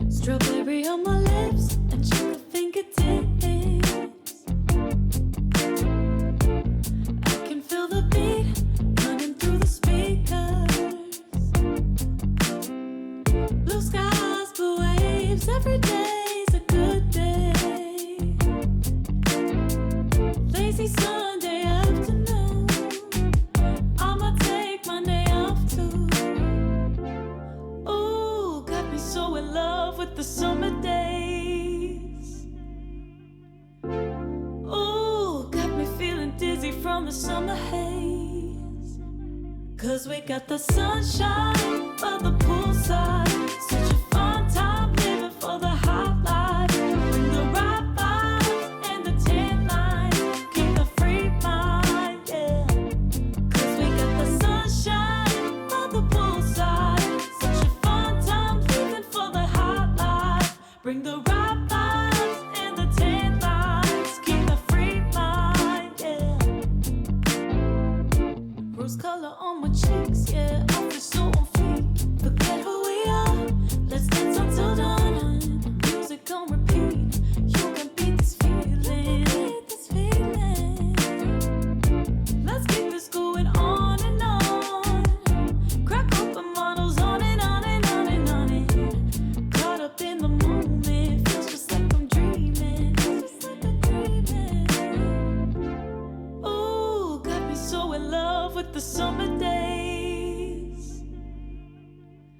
Strawberry on my lips and sugar fingertips. I can feel the beat running through the speakers. Blue skies, blue waves, every day's a good day. Lazy Sunday afternoon, I'ma take Monday off too. Ooh, got me so in love with the summer days. Ooh, got me feeling dizzy from the summer haze. 'Cause we got the sunshine by the poolside. Such a fun time living for the hot life. Bring the right vibes and the tan lines. Keep the free mind, yeah. 'Cause we got the sunshine by the poolside. Such a fun time living for the hot life. Bring the right vibes and the tan lines. Keep the free mind, yeah. Rose color on my cheeks, yeah. I feel so on fleek. Forget who we are. Let's dance until dawn. Music on repeat. You can beat this feeling. Let's keep this going on and on. Crack open models on and on and on and on and. Caught up in the moment. Feels just like I'm dreaming. Ooh, got me so in love with the summer days.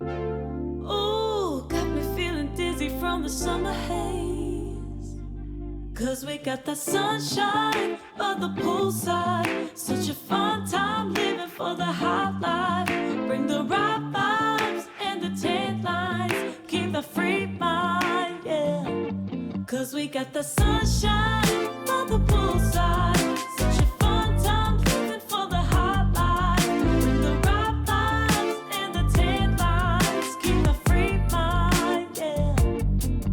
Ooh, got me feeling dizzy from the summer haze. 'Cause we got the sunshine by the poolside. Such a fun time living for the hot life. Bring the right vibes and the tan lines. Keep the free mind, yeah. 'Cause we got the sunshine by the poolside. Such a fun time living for the hot life. Bring the right vibes and the tan lines. Keep the free mind, yeah.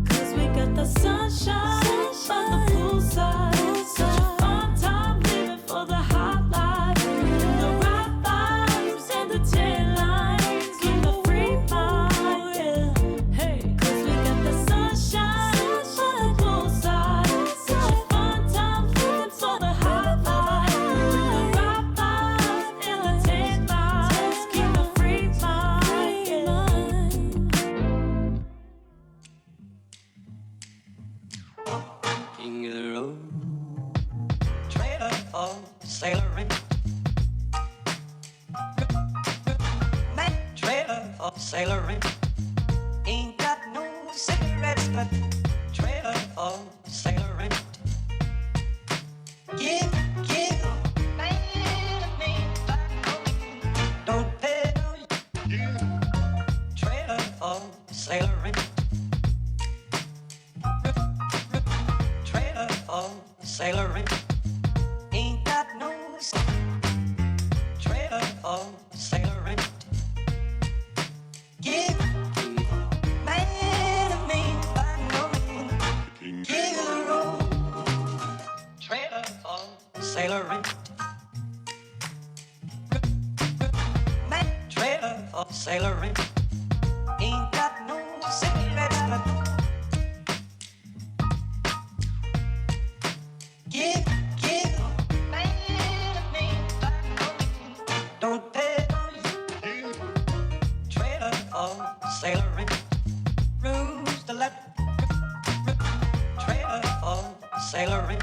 'Cause we got the sunshine by the poolside. Such a fun time living for the hot life. Bring the right vibes and the tan lines. Keep the free mind, yeah. Hey, 'cause we got the sunshine by the poolside. Such a fun time living for the hot life. Bring the right vibes and the tan lines. Keep the free mind, yeah. King of the road, trailer for sailoring. Man, trailer for sailoring. Ain't got no cigarettes, but trailer for sailoring. Give, man, me, don't pay no. Trailer for sailoring. Trailer for sailoring. Ain't got no trailer for sailoring. Give man of me by no means. King of the road. Trailer for sailoring. Man, trailer for sailoring. Ain't got no cigarettes, but give, man of me by no means. Don't pay no you. Trailer for sailoring. Rules to let. Trailer for sailoring.